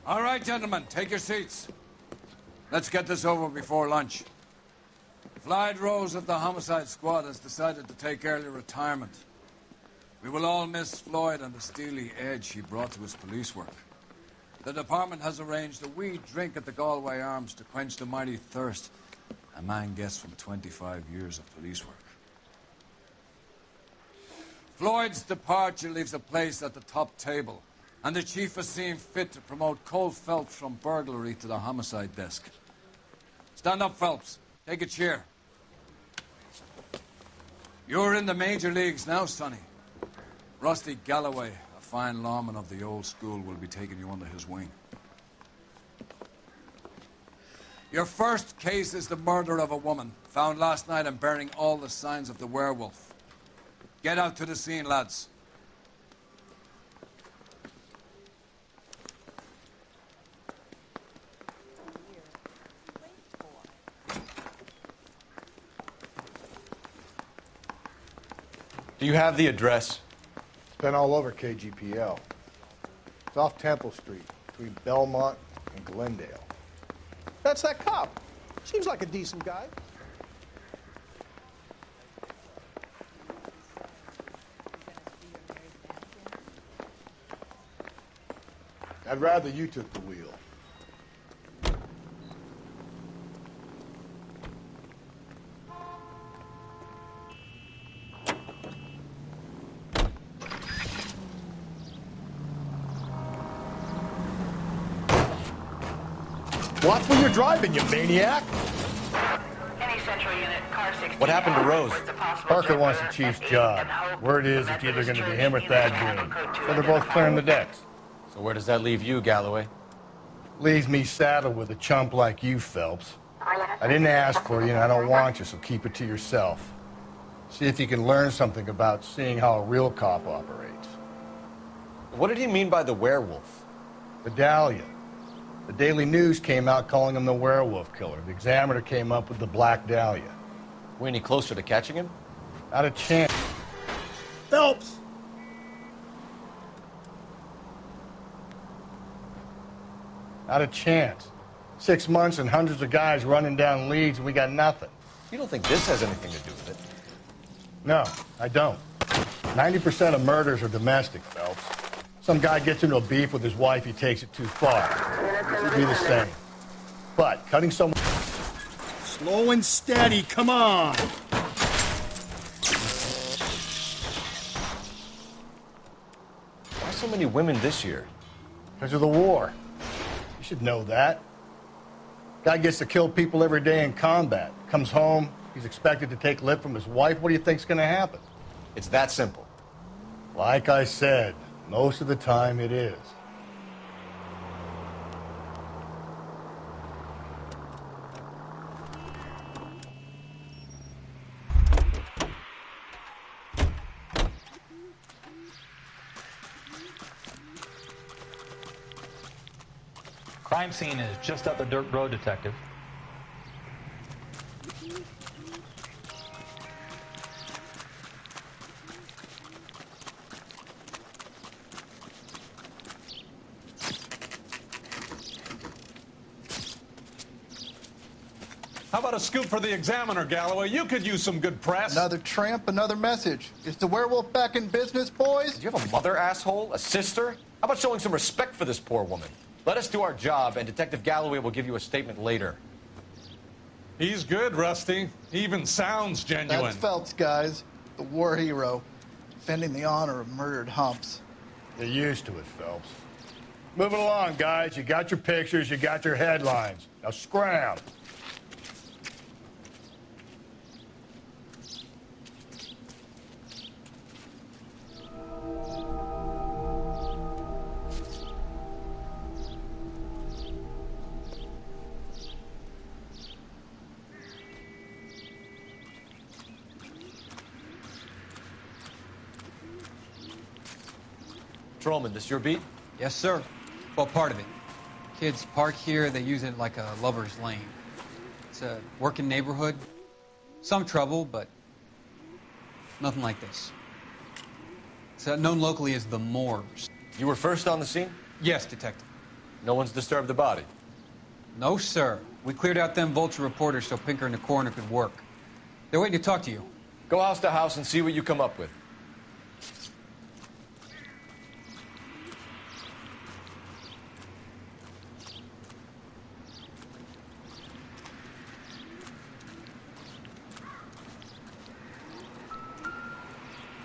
All right, gentlemen, take your seats. Let's get this over before lunch. Floyd Rose of the Homicide Squad has decided to take early retirement. We will all miss Floyd and the steely edge he brought to his police work. The department has arranged a wee drink at the Galway Arms to quench the mighty thirst a man gets from 25 years of police work. Floyd's departure leaves a place at the top table, and the chief has seen fit to promote Cole Phelps from burglary to the homicide desk. Stand up, Phelps. Take a chair. You're in the major leagues now, Sonny. Rusty Galloway, a fine lawman of the old school, will be taking you under his wing. Your first case is the murder of a woman, found last night and bearing all the signs of the werewolf. Get out to the scene, lads. Do you have the address? It's been all over KGPL. It's off Temple Street, between Belmont and Glendale. That's that cop. Seems like a decent guy. I'd rather you took the wheel. Watch where you're driving, you maniac! Any central unit, car 16. What happened to Rose? Parker wants the chief's job. Word is it's either going to be him or Thad Green. So they're both clearing the decks. So where does that leave you, Galloway? Leaves me saddled with a chump like you, Phelps. I didn't ask for you, and I don't want you, so keep it to yourself. See if you can learn something about seeing how a real cop operates. What did he mean by the werewolf? The Dahlia. The Daily News came out calling him the werewolf killer. The Examiner came up with the Black Dahlia. We any closer to catching him? Not a chance. Phelps! Not a chance. 6 months and hundreds of guys running down leads, and we got nothing. You don't think this has anything to do with it? No, I don't. 90% of murders are domestic, Phelps. Some guy gets into a beef with his wife, he takes it too far. This would be the same. But cutting someone... Slow and steady, come on! Why so many women this year? Because of the war. You should know that. Guy gets to kill people every day in combat. Comes home, he's expected to take lip from his wife. What do you think's going to happen? It's that simple. Like I said, most of the time it is. Crime scene is just up the dirt road, Detective. How about a scoop for the Examiner, Galloway? You could use some good press. Another tramp, another message. Is the werewolf back in business, boys? Do you have a mother, asshole? A sister? How about showing some respect for this poor woman? Let us do our job, and Detective Galloway will give you a statement later. He's good, Rusty. He even sounds genuine. That's Phelps, guys. The war hero. Defending the honor of murdered humps. You're used to it, Phelps. Moving along, guys. You got your pictures, you got your headlines. Now scram. Patrolman, this your beat? Yes, sir. Well, part of it. Kids park here, they use it like a lover's lane. It's a working neighborhood. Some trouble, but nothing like this. It's known locally as the Moors. You were first on the scene? Yes, Detective. No one's disturbed the body? No, sir. We cleared out them vulture reporters so Pinker and the coroner could work. They're waiting to talk to you. Go house to house and see what you come up with.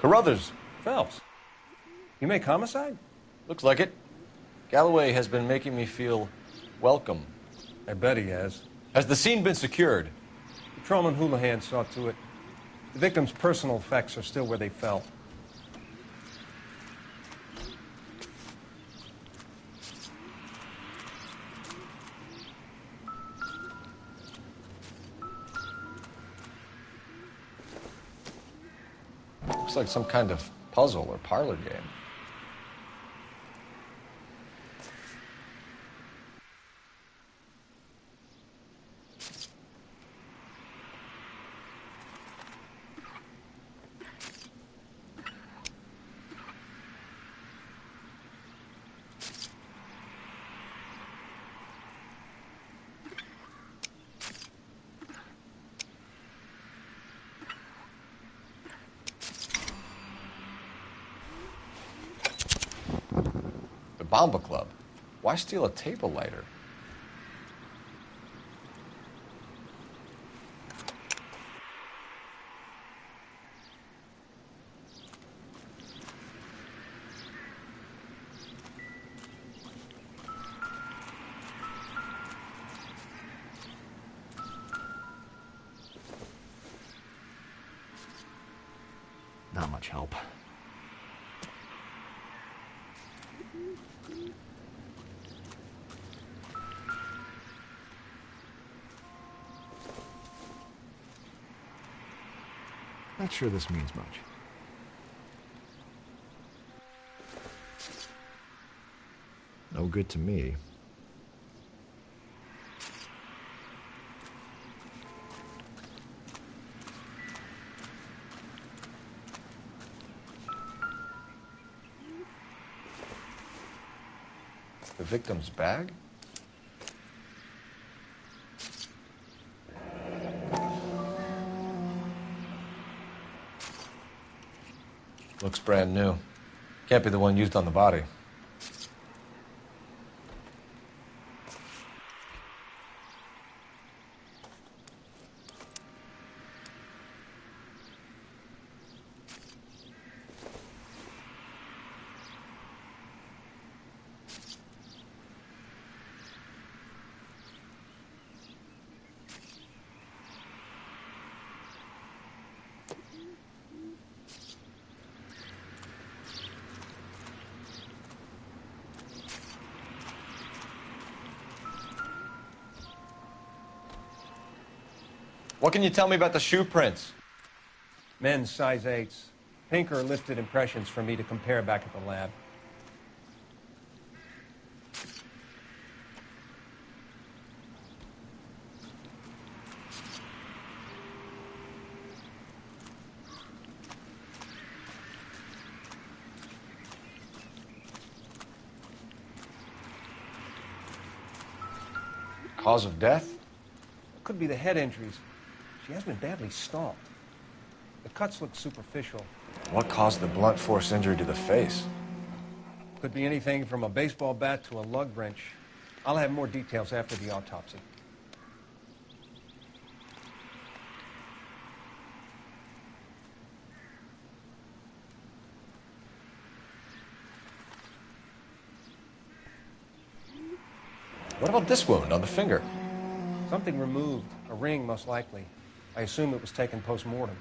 Carruthers. Phelps, you make Homicide? Looks like it. Galloway has been making me feel welcome. I bet he has. Has the scene been secured? Patrolman Houlihan saw to it. The victim's personal effects are still where they fell. Looks like some kind of puzzle or parlor game. Bomba Club. Why steal a table lighter? Not much help. Not sure this means much. No good to me. The victim's bag? Looks brand new. Can't be the one used on the body. What can you tell me about the shoe prints? Men's size 8s. Pinker lifted impressions for me to compare back at the lab. Cause of death? Could be the head injuries. She has been badly stalked. The cuts look superficial. What caused the blunt force injury to the face? Could be anything from a baseball bat to a lug wrench. I'll have more details after the autopsy. What about this wound on the finger? Something removed. A ring, most likely. I assume it was taken post-mortem.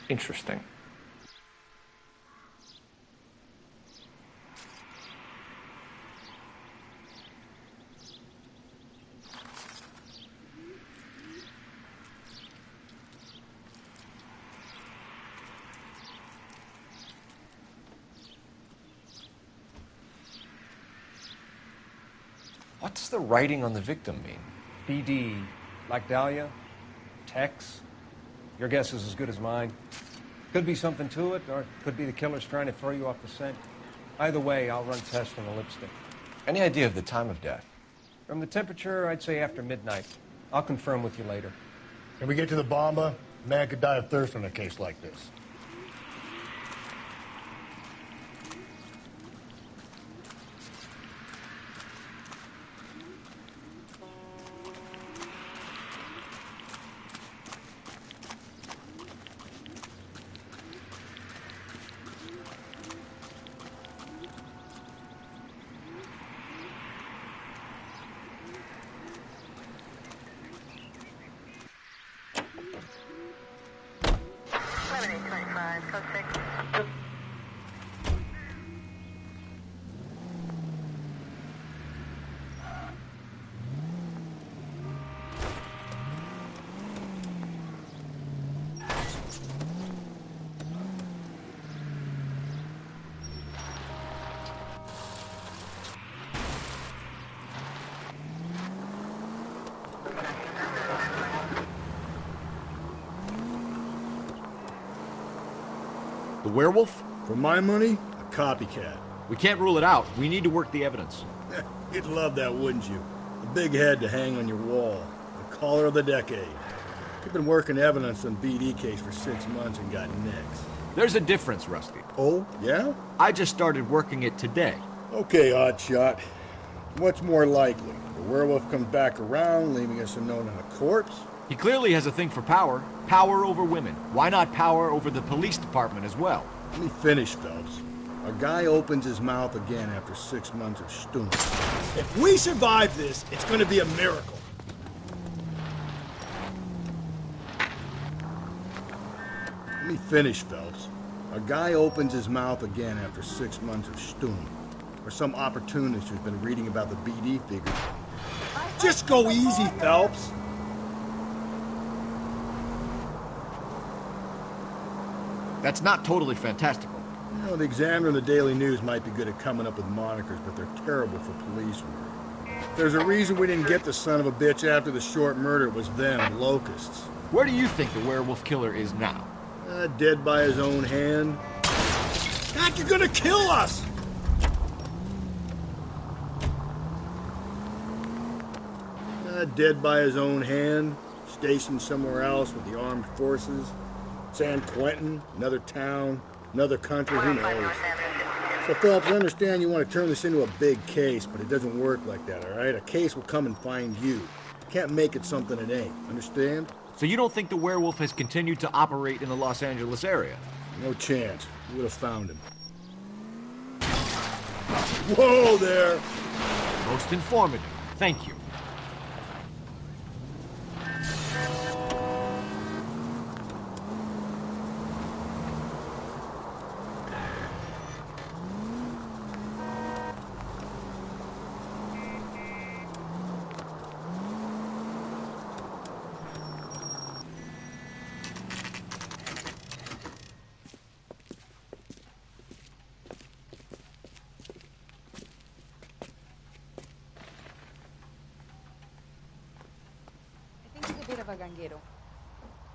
Interesting. What does the writing on the victim mean? BD, like Dahlia, Tex. Your guess is as good as mine. Could be something to it, or it could be the killer's trying to throw you off the scent. Either way, I'll run tests on the lipstick. Any idea of the time of death? From the temperature, I'd say after midnight. I'll confirm with you later. Can we get to the bomba? Man could die of thirst in a case like this. The werewolf? For my money, a copycat. We can't rule it out. We need to work the evidence. You'd love that, wouldn't you? A big head to hang on your wall. The caller of the decade. You've been working evidence on BD case for 6 months and got nicks. There's a difference, Rusty. Oh, yeah? I just started working it today. Okay, Oddshot. What's more likely? The werewolf comes back around, leaving us a note on a corpse? He clearly has a thing for power. Power over women. Why not power over the police department as well? Let me finish, Phelps. A guy opens his mouth again after 6 months of stewing. If we survive this, it's gonna be a miracle. Let me finish, Phelps. A guy opens his mouth again after 6 months of stewing. Or some opportunist who's been reading about the BD figures. Just go easy, Phelps. That's not totally fantastical. You know, the Examiner and the Daily News might be good at coming up with monikers, but they're terrible for police work. There's a reason we didn't get the son of a bitch after the short murder. It was them, locusts. Where do you think the werewolf killer is now? Dead by his own hand. God, you're gonna kill us! Dead by his own hand, stationed somewhere else with the armed forces. San Quentin, another town, another country, who knows? So, Phelps, I understand you want to turn this into a big case, but it doesn't work like that, all right? A case will come and find you. You can't make it something it ain't, understand? So you don't think the werewolf has continued to operate in the Los Angeles area? No chance. We would have found him. Whoa there! Most informative. Thank you.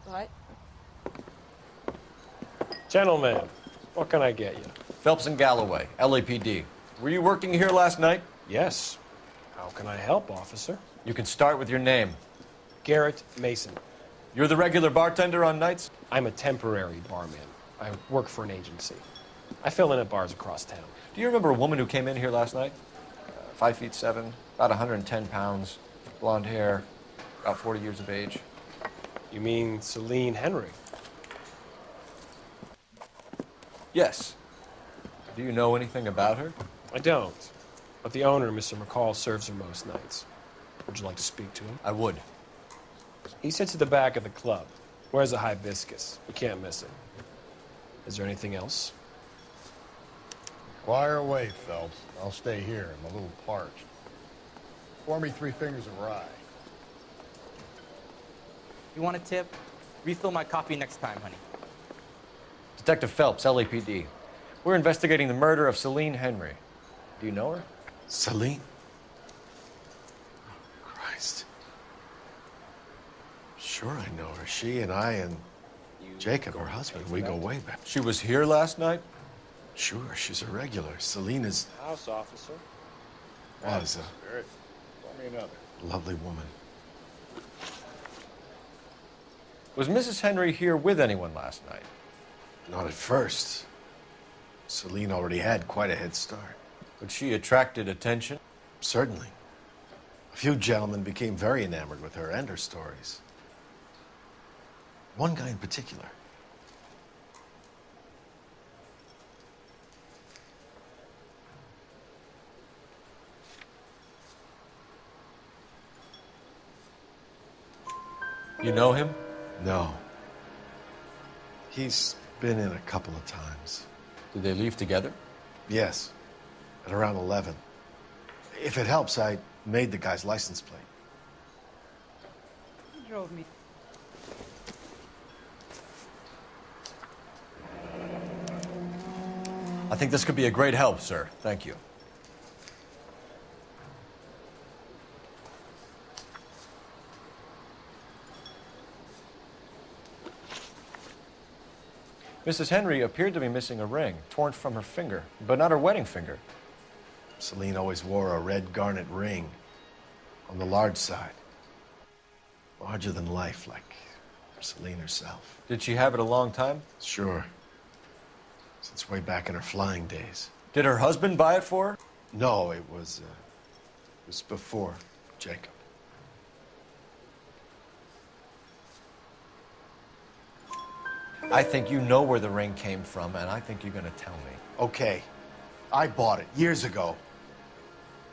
What? Gentlemen, what can I get you? Phelps and Galloway, LAPD. Were you working here last night? Yes. How can I help, officer? You can start with your name. Garrett Mason. You're the regular bartender on nights? I'm a temporary barman. I work for an agency. I fill in at bars across town. Do you remember a woman who came in here last night? 5'7", about 110 pounds, blonde hair, about 40 years of age. You mean Celine Henry? Yes. Do you know anything about her? I don't. But the owner, Mr. McCall, serves her most nights. Would you like to speak to him? I would. He sits at the back of the club. Wears a hibiscus. You can't miss it. Is there anything else? Fire away, Phelps. I'll stay here. I'm a little parched. Pour me 3 fingers of rye. You want a tip? Refill my coffee next time, honey. Detective Phelps, LAPD. We're investigating the murder of Celine Henry. Do you know her? Celine? Oh, Christ. Sure I know her. She and I and Jacob, her husband, we go way back. She was here last night? Sure, she's a regular. Selena's House officer. was Spirit. Call me another. a lovely woman. Was Mrs. Henry here with anyone last night? Not at first. Selene already had quite a head start. But she attracted attention? Certainly. A few gentlemen became very enamored with her and her stories. One guy in particular. You know him? No. He's been in a couple of times. Did they leave together? Yes. At around 11. If it helps, I made the guy's license plate. He drove me. I think this could be a great help, sir. Thank you. Mrs. Henry appeared to be missing a ring, torn from her finger, but not her wedding finger. Selene always wore a red garnet ring on the large side. Larger than life, like Selene herself. Did she have it a long time? Sure. Since way back in her flying days. Did her husband buy it for her? No, it was before Jacob. I think you know where the ring came from, and I think you're going to tell me. Okay. I bought it years ago.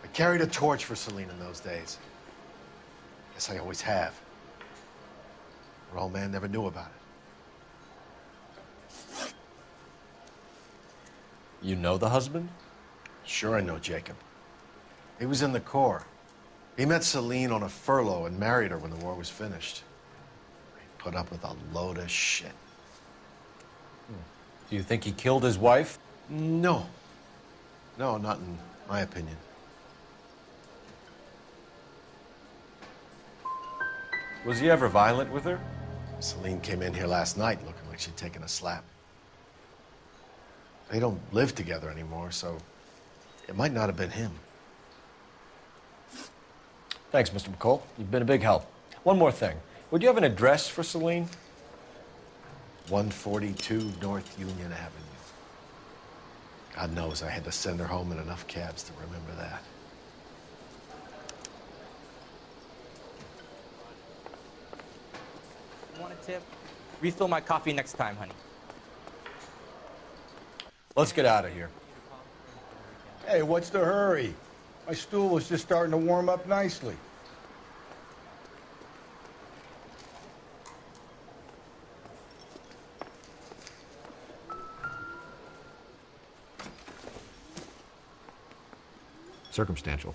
I carried a torch for Selene in those days. Guess I always have. Her old man never knew about it. You know the husband? Sure I know Jacob. He was in the Corps. He met Selene on a furlough and married her when the war was finished. He put up with a load of shit. Do you think he killed his wife? No. No, not in my opinion. Was he ever violent with her? Selene came in here last night looking like she'd taken a slap. They don't live together anymore, so it might not have been him. Thanks, Mr. McCall. You've been a big help. One more thing. Would you have an address for Selene? 142 North Union Avenue. God knows I had to send her home in enough cabs to remember that. You want a tip? Refill my coffee next time, honey. Let's get out of here. Hey, what's the hurry? My stool was just starting to warm up nicely. Circumstantial.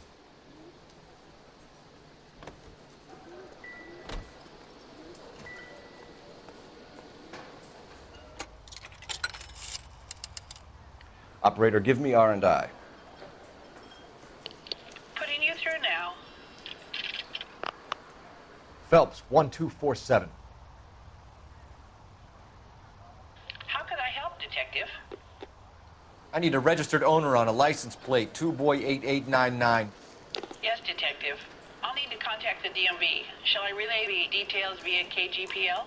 Operator, give me R&I. Putting you through now. Phelps, 1247. How can I help, Detective? I need a registered owner on a license plate, 2boy8899. Yes, Detective. I'll need to contact the DMV. Shall I relay the details via KGPL?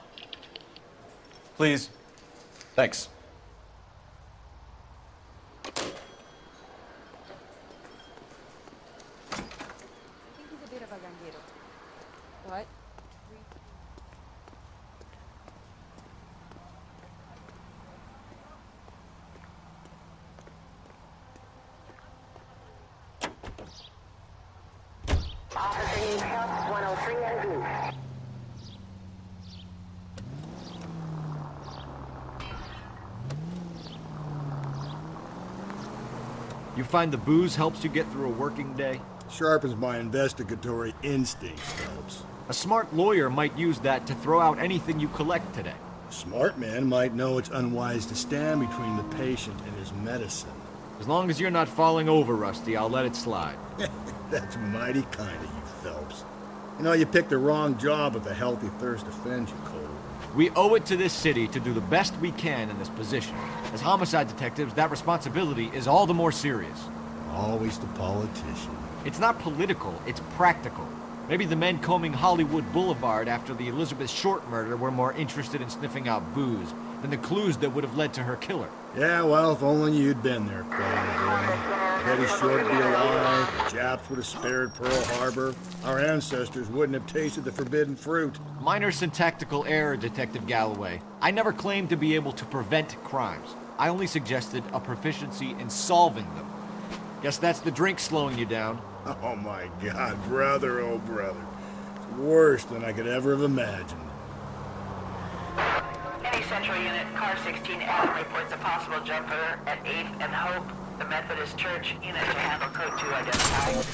Please. Thanks. But Officer needs help, 103 and view. You find the booze helps you get through a working day? Sharpens my investigatory instincts, Phelps. A smart lawyer might use that to throw out anything you collect today. A smart man might know it's unwise to stand between the patient and his medicine. As long as you're not falling over, Rusty, I'll let it slide. That's mighty kind of you, Phelps. You know, you picked the wrong job if a healthy thirst offends you, Cole. We owe it to this city to do the best we can in this position. As homicide detectives, that responsibility is all the more serious. Always the politician. It's not political, it's practical. Maybe the men combing Hollywood Boulevard after the Elizabeth Short murder were more interested in sniffing out booze than the clues that would have led to her killer. Yeah, well, if only you'd been there, Clay. Betty Short would be alive, the Japs would have spared Pearl Harbor, our ancestors wouldn't have tasted the forbidden fruit. Minor syntactical error, Detective Galloway. I never claimed to be able to prevent crimes. I only suggested a proficiency in solving them. Guess that's the drink slowing you down. Oh my God, brother, oh brother. It's worse than I could ever have imagined. Any Central Unit, Car 16 Adam reports a possible jumper at 8th and Hope. The Methodist Church unit to handle code 2 identified.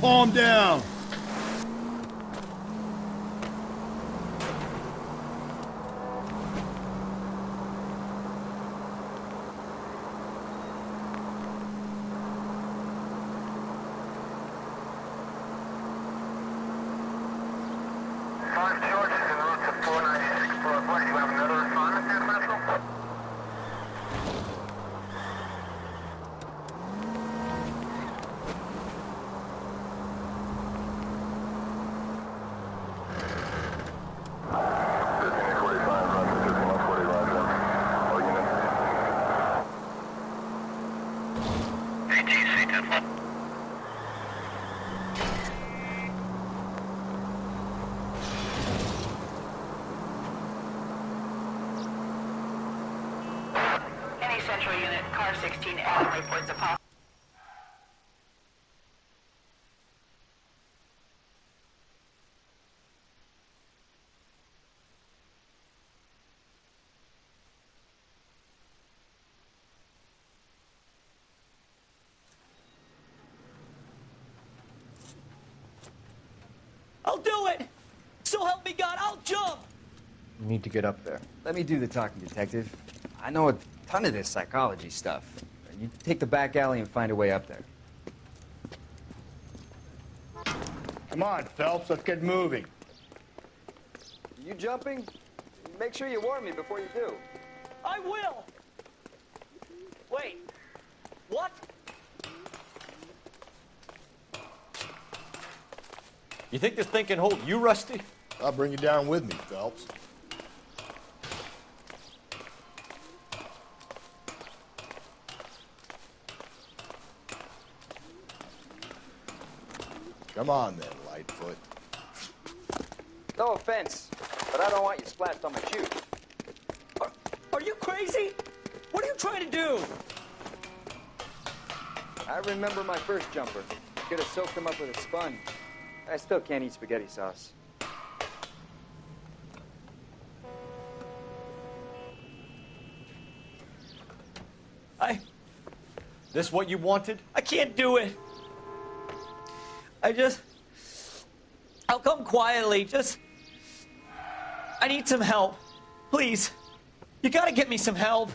Calm down. Central Unit, Car 16 Adam reports a possible... I'll do it! So help me God, I'll jump! You need to get up there. Let me do the talking, Detective. I know a ton of this psychology stuff. You take the back alley and find a way up there. Come on, Phelps, let's get moving. You jumping? Make sure you warn me before you do. I will! Wait, what? You think this thing can hold you, Rusty? I'll bring you down with me, Phelps. Come on then, Lightfoot. No offense, but I don't want you splashed on my shoes. Are you crazy? What are you trying to do? I remember my first jumper. Could have soaked him up with a sponge. I still can't eat spaghetti sauce. This what you wanted? I can't do it. I'll come quietly. I need some help. Please. You gotta get me some help.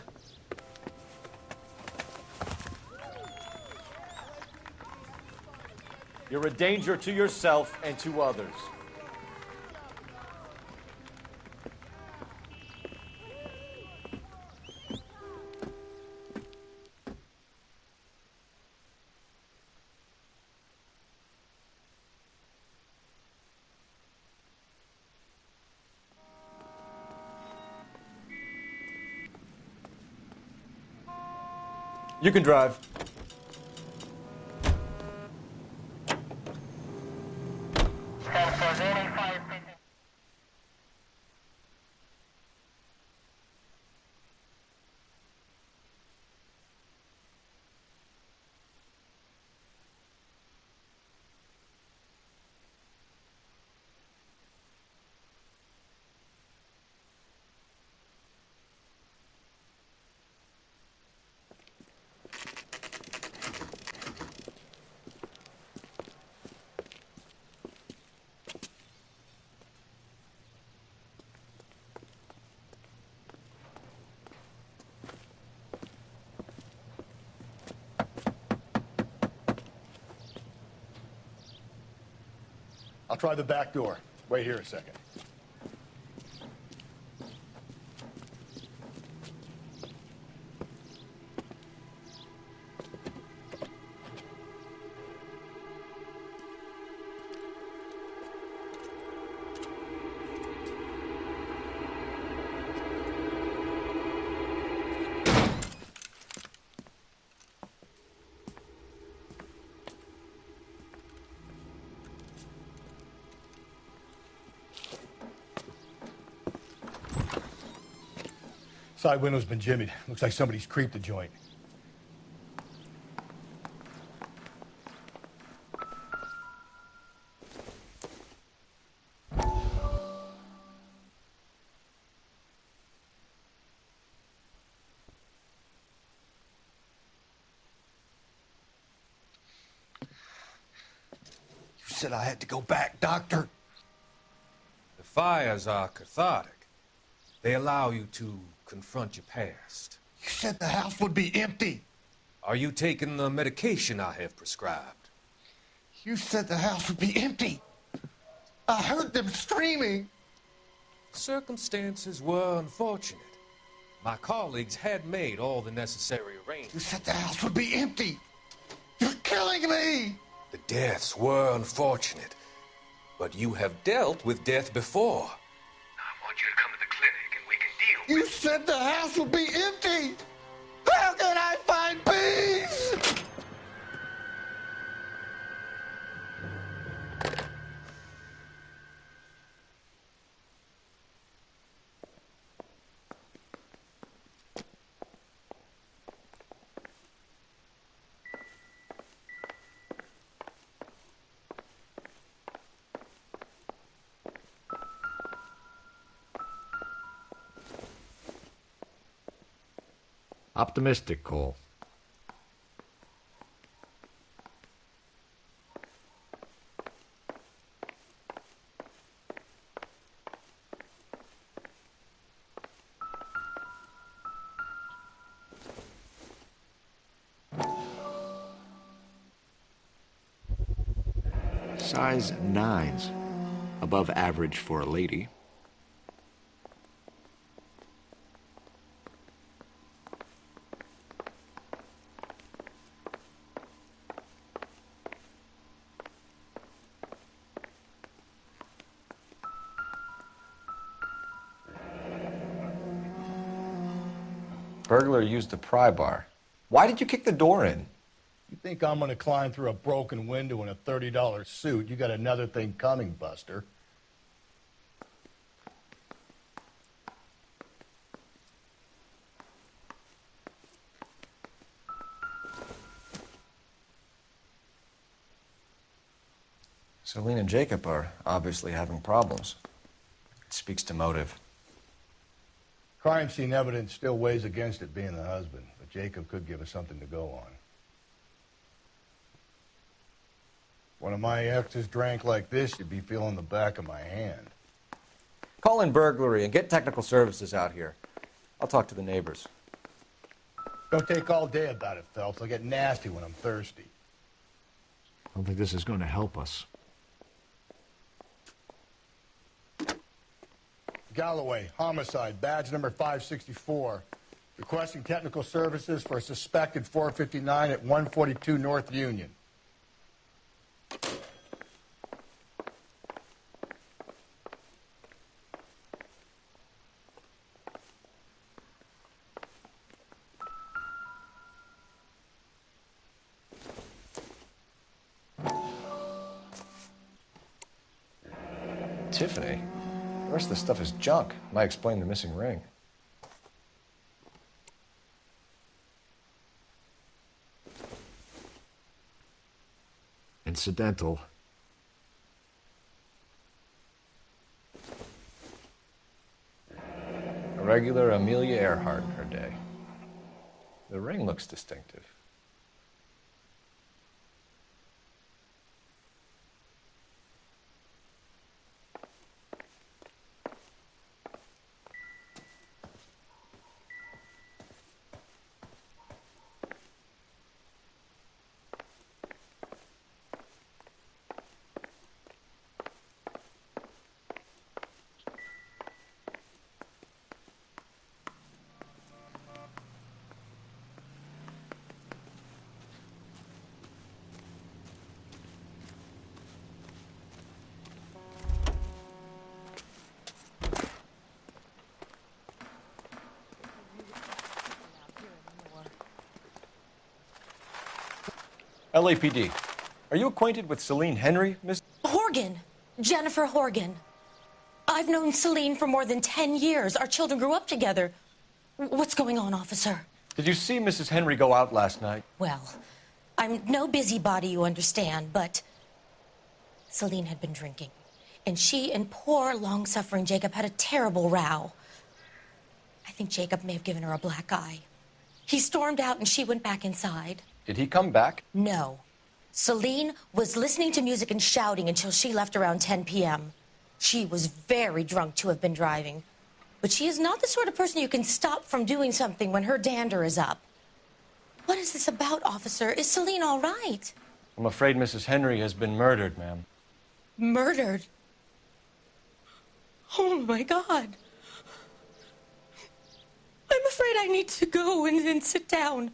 You're a danger to yourself and to others. You can drive. I'll try the back door. Wait here a second. Side window's been jimmied. Looks like somebody's creeped the joint. You said I had to go back, Doctor. The fires are cathartic. They allow you to confront your past. You said the house would be empty. Are you taking the medication I have prescribed? You said the house would be empty. I heard them screaming. Circumstances were unfortunate. My colleagues had made all the necessary arrangements. You said the house would be empty. You're killing me. The deaths were unfortunate, but you have dealt with death before. I want you to come to the clinic and we can deal You said the house would be empty. How can I find peace? Optimistic, Cole. Size 9s. Above average for a lady. Burglar used the pry bar. Why did you kick the door in? You think I'm gonna climb through a broken window in a $30 suit? You got another thing coming, Buster. Celine and Jacob are obviously having problems. It speaks to motive. Crime scene evidence still weighs against it being the husband, but Jacob could give us something to go on. One of my exes drank like this, you'd be feeling the back of my hand. Call in burglary and get technical services out here. I'll talk to the neighbors. Don't take all day about it, Phelps. I'll get nasty when I'm thirsty. I don't think this is going to help us. Galloway, homicide, badge number 564. Requesting technical services for a suspected 459 at 142 North Union. Tiffany? The rest of the stuff is junk. Might explain the missing ring. Incidental. A regular Amelia Earhart in her day. The ring looks distinctive. LAPD. Are you acquainted with Celine Henry, Miss? Horgan. Jennifer Horgan. I've known Celine for more than 10 years. Our children grew up together. What's going on, officer? Did you see Mrs. Henry go out last night? Well, I'm no busybody, you understand, but Celine had been drinking. And she and poor, long-suffering Jacob had a terrible row. I think Jacob may have given her a black eye. He stormed out and she went back inside. Did he come back? No. Celine was listening to music and shouting until she left around 10 p.m. She was very drunk to have been driving. But she is not the sort of person you can stop from doing something when her dander is up. What is this about, officer? Is Celine all right? I'm afraid Mrs. Henry has been murdered, ma'am. Murdered? Oh, my God. I'm afraid I need to go and sit down.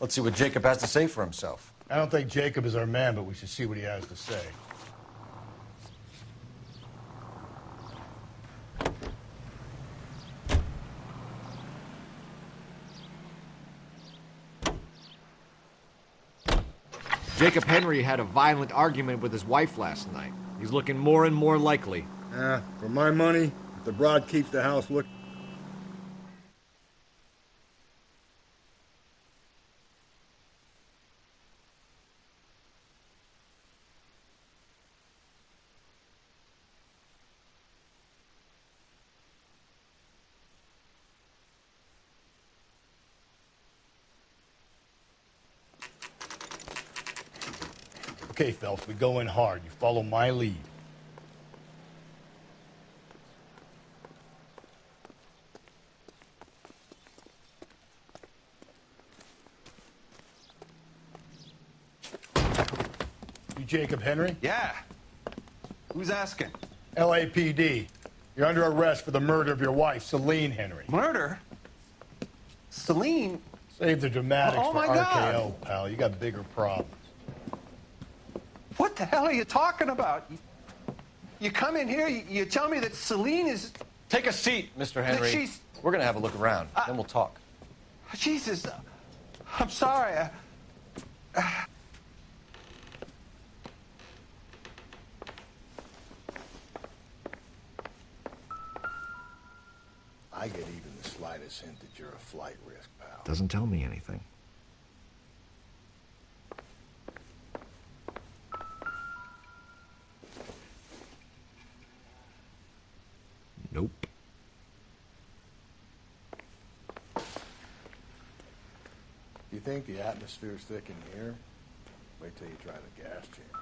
Let's see what Jacob has to say for himself. I don't think Jacob is our man, but we should see what he has to say. Jacob Henry had a violent argument with his wife last night. He's looking more and more likely. For my money, if the broad keeps the house looking. Okay, Phelps, we go in hard. You follow my lead. You Jacob Henry? Yeah. Who's asking? LAPD. You're under arrest for the murder of your wife, Celine Henry. Murder? Celine? Save the dramatics Oh, for my RKO, God. pal. You got bigger problems. What the hell are you talking about? You come in here, you tell me that Celine is... Take a seat, Mr. Henry. she's- We're going to have a look around, then we'll talk. Jesus, I'm sorry. I get even the slightest hint that you're a flight risk, pal. Doesn't tell me anything. Nope. You think the atmosphere's thick in here? Wait till you try the gas chamber.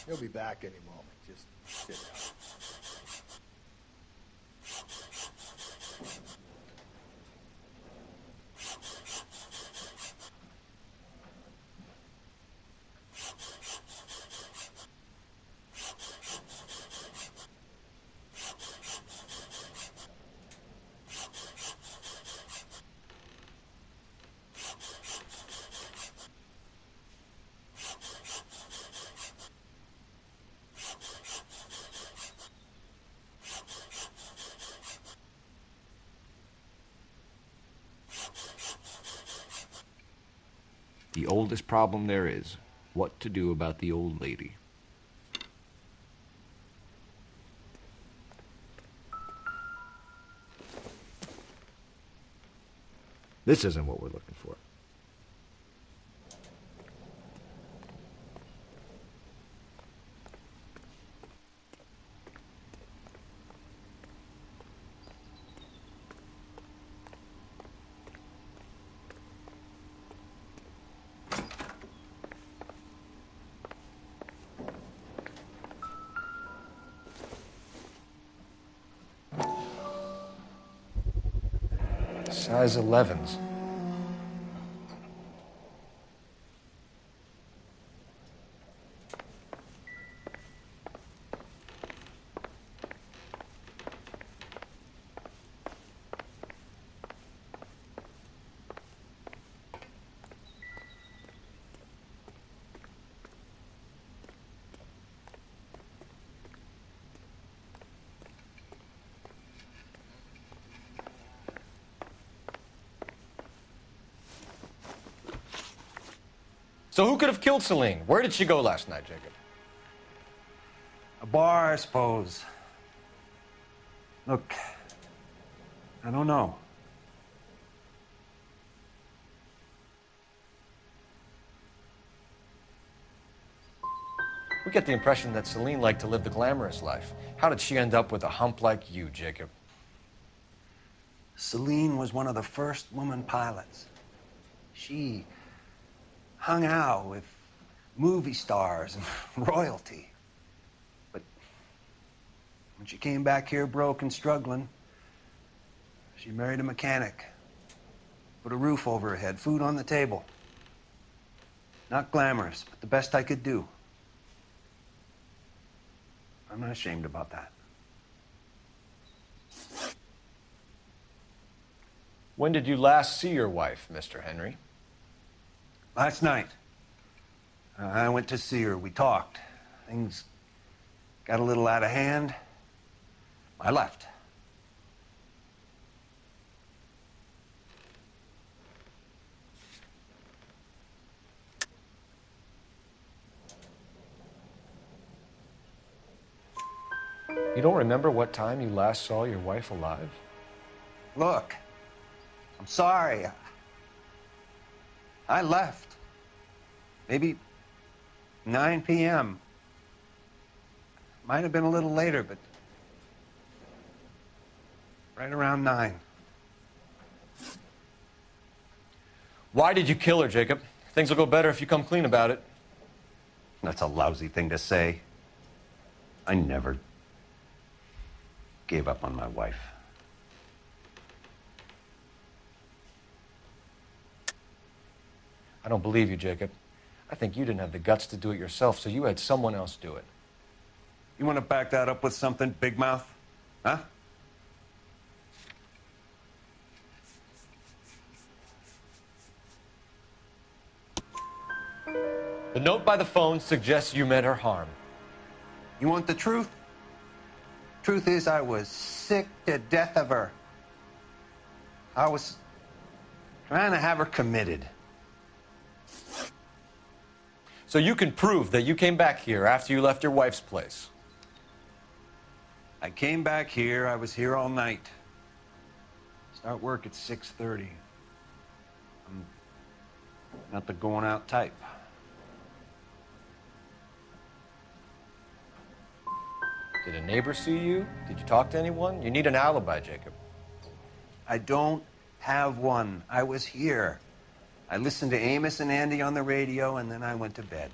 He'll be back any moment. Just sit down. The oldest problem there is, what to do about the old lady. This isn't what we're looking for. Size 11s. So who could have killed Celine? Where did she go last night, Jacob? A bar, I suppose. Look, I don't know. We get the impression that Celine liked to live the glamorous life. How did she end up with a hump like you, Jacob? Celine was one of the first woman pilots. She hung out with movie stars and royalty. But when she came back here broke and struggling, she married a mechanic. Put a roof over her head, food on the table. Not glamorous, but the best I could do. I'm not ashamed about that. When did you last see your wife, Mr. Henry? Last night. I went to see her. We talked. Things got a little out of hand. I left. You don't remember what time you last saw your wife alive? Look, I'm sorry. I left. Maybe 9 p.m. Might have been a little later, but right around 9. Why did you kill her, Jacob? Things will go better if you come clean about it. That's a lousy thing to say. I never gave up on my wife. I don't believe you, Jacob. I think you didn't have the guts to do it yourself, so you had someone else do it. You want to back that up with something, Big Mouth? Huh? The note by the phone suggests you meant her harm. You want the truth? Truth is, I was sick to death of her. I was trying to have her committed. So you can prove that you came back here after you left your wife's place. I came back here. I was here all night. Start work at 6:30. I'm not the going out type. Did a neighbor see you? Did you talk to anyone? You need an alibi, Jacob. I don't have one. I was here. I listened to Amos and Andy on the radio, and then I went to bed.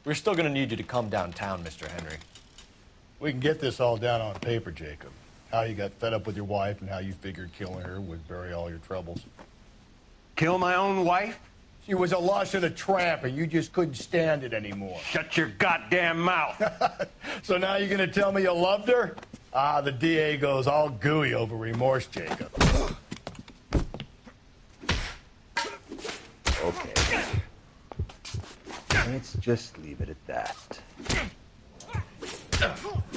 We're still going to need you to come downtown, Mr. Henry. We can get this all down on paper, Jacob. How you got fed up with your wife and how you figured killing her would bury all your troubles. Kill my own wife? She was a lush and a tramp, and you just couldn't stand it anymore. Shut your goddamn mouth. So now you're going to tell me you loved her? Ah, the DA goes all gooey over remorse, Jacob. Okay. Let's just leave it at that.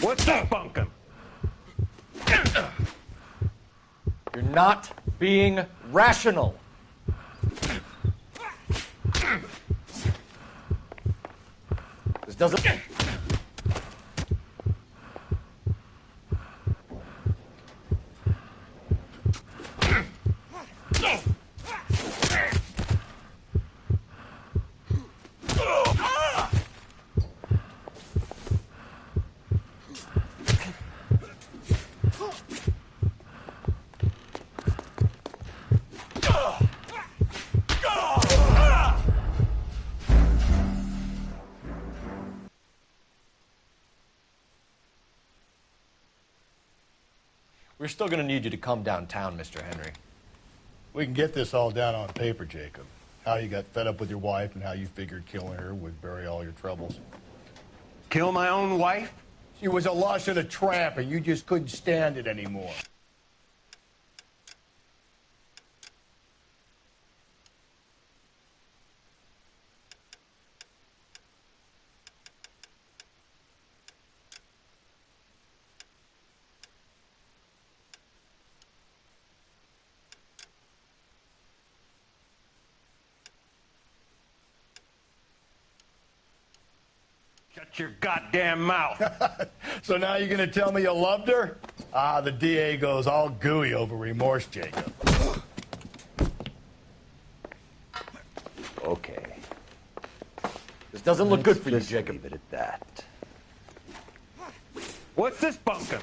What's that, bunkum? You're not being rational. This doesn't... We're still going to need you to come downtown, Mr. Henry. We can get this all down on paper, Jacob. How you got fed up with your wife and how you figured killing her would bury all your troubles. Kill my own wife? She was a lush and a tramp, and you just couldn't stand it anymore. Shut your goddamn mouth. So now you're gonna tell me you loved her? Ah, the DA goes all gooey over remorse, Jacob. Okay. This doesn't look good for you, Jacob. Leave it at that. What's this bunkum?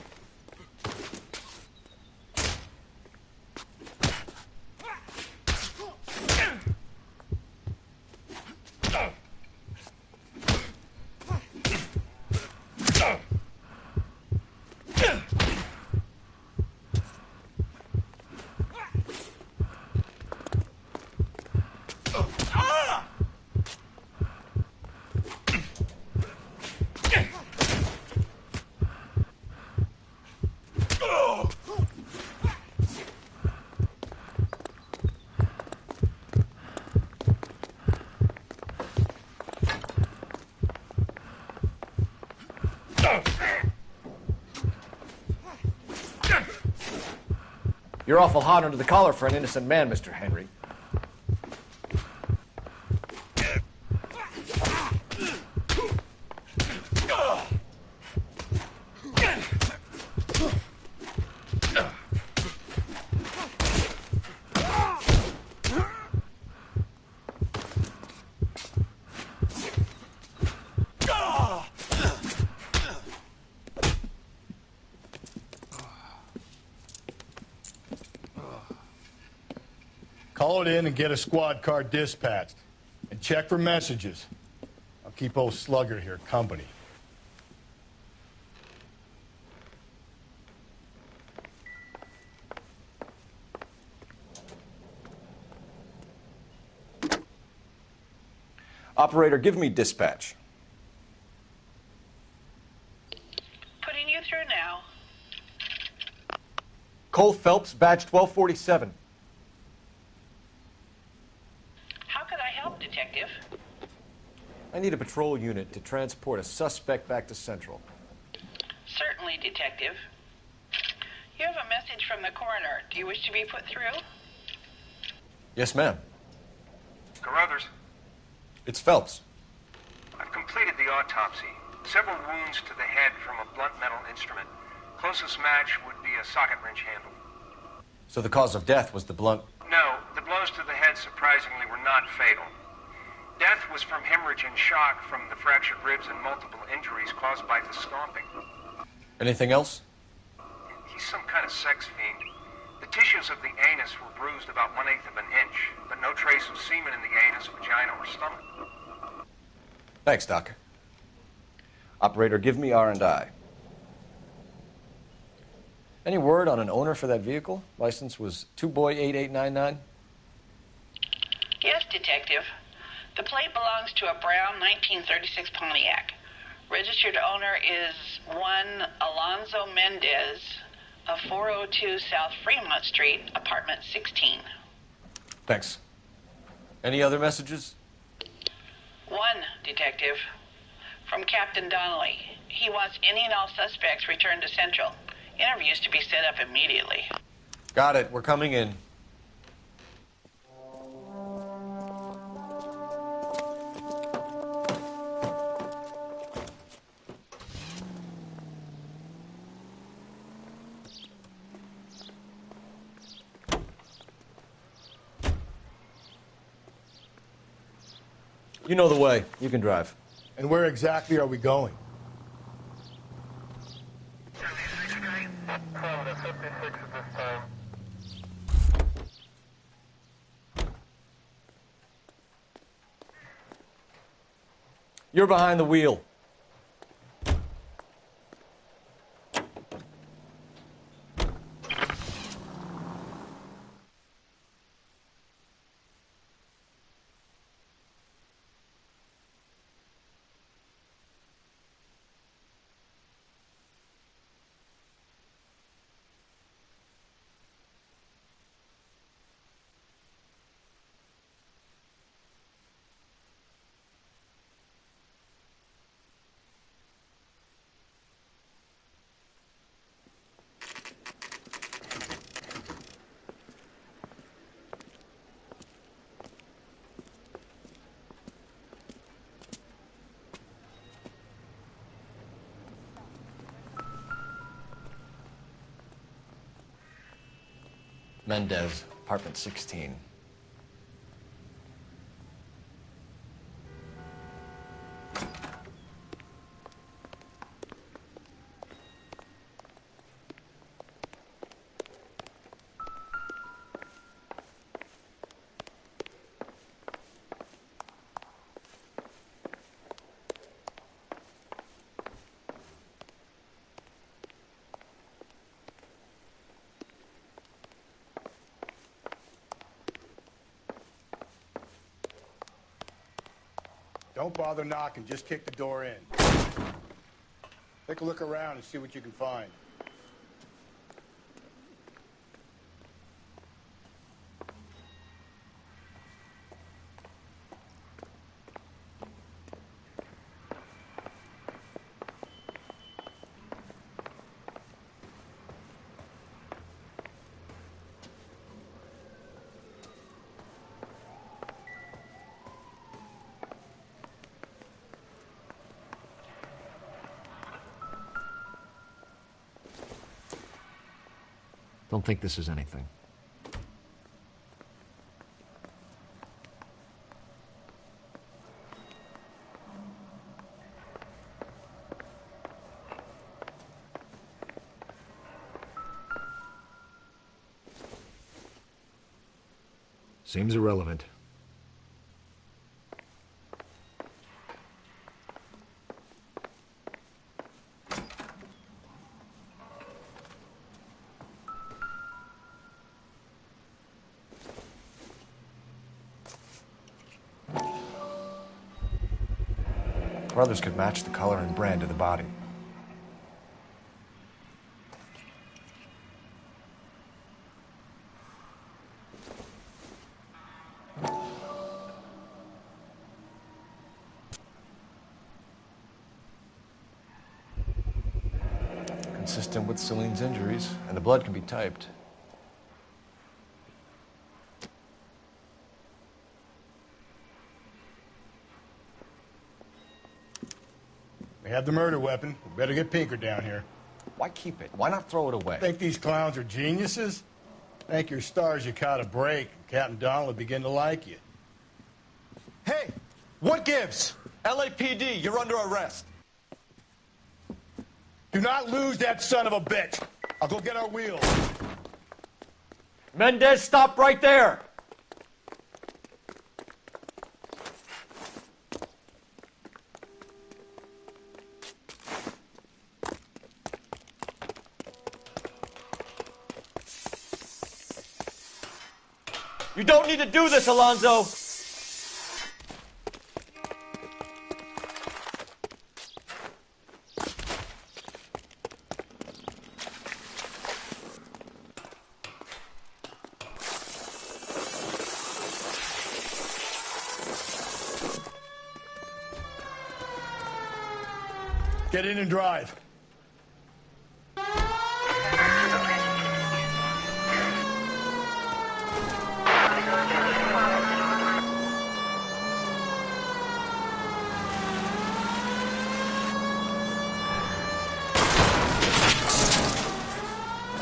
You're awful hot under the collar for an innocent man, Mr. Henry. Call it in and get a squad car dispatched. And check for messages. I'll keep old Slugger here company. Operator, give me dispatch. Putting you through now. Cole Phelps, badge 1247. How could I help, Detective? I need a patrol unit to transport a suspect back to Central. Certainly, Detective. You have a message from the coroner. Do you wish to be put through? Yes, ma'am. Carruthers, It's Phelps. I've completed the autopsy. Several wounds to the head from a blunt metal instrument. Closest match would be a socket wrench handle. So the cause of death was the blunt... No, the blows to the head surprisingly were not fatal. Death was from hemorrhage and shock from the fractured ribs and multiple injuries caused by the stomping. Anything else? He's some kind of sex fiend. The tissues of the anus were bruised about 1/8 of an inch, but no trace of semen in the anus, vagina, or stomach. Thanks, Doc. Operator, give me R&I. Any word on an owner for that vehicle? License was 2boy8899. Yes, Detective. The plate belongs to a brown 1936 Pontiac. Registered owner is one Alonzo Mendez of 402 South Fremont Street, apartment 16. Thanks. Any other messages? One, Detective. From Captain Donnelly. He wants any and all suspects returned to Central. Interviews to be set up immediately. Got it. We're coming in. You know the way. You can drive. And where exactly are we going? You're behind the wheel. Mendez, apartment 16. Don't bother knocking, just kick the door in. Take a look around and see what you can find. Don't think this is anything. Seems irrelevant. Brothers could match the color and brand of the body. Consistent with Celine's injuries, and the blood can be typed. We have the murder weapon. We better get Pinker down here. Why keep it? Why not throw it away? Think these clowns are geniuses? Thank your stars you caught a break, and Captain Donald will begin to like you. Hey, what gives? LAPD, you're under arrest. Do not lose that son of a bitch. I'll go get our wheels. Mendez, stop right there! You don't need to do this, Alonzo! Get in and drive.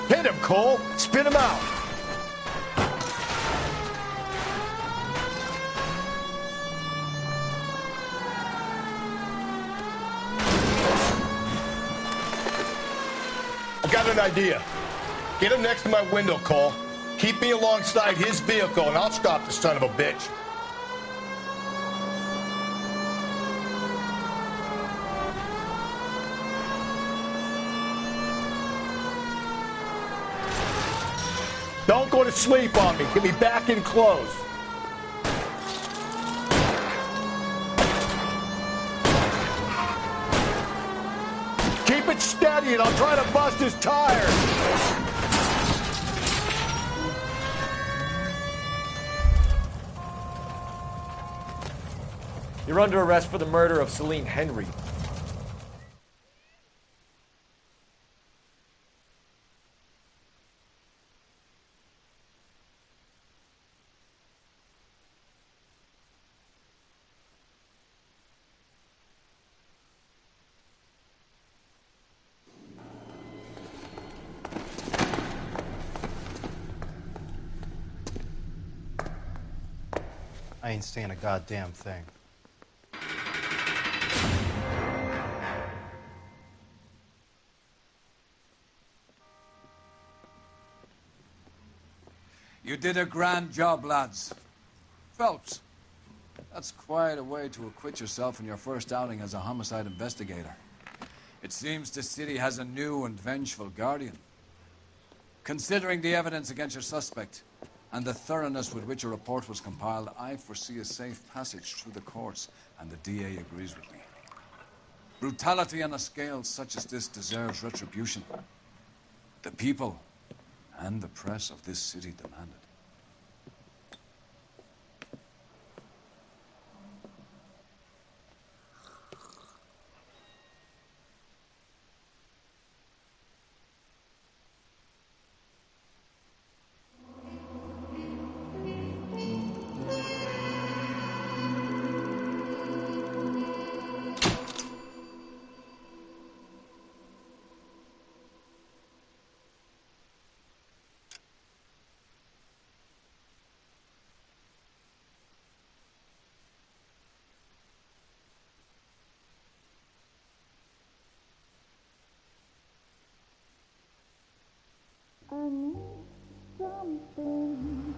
Hit him, Cole. Spit him out. I got an idea. Get him next to my window, Cole. Keep me alongside his vehicle, and I'll stop the son of a bitch. Don't go to sleep on me. Get me back in close. Keep it steady, and I'll try to bust his tires. You're under arrest for the murder of Celine Henry. I ain't saying a goddamn thing. You did a grand job, lads. Phelps, that's quite a way to acquit yourself in your first outing as a homicide investigator. It seems the city has a new and vengeful guardian. Considering the evidence against your suspect and the thoroughness with which a report was compiled, I foresee a safe passage through the courts, and the DA agrees with me. Brutality on a scale such as this deserves retribution. The people and the press of this city demand it. I need something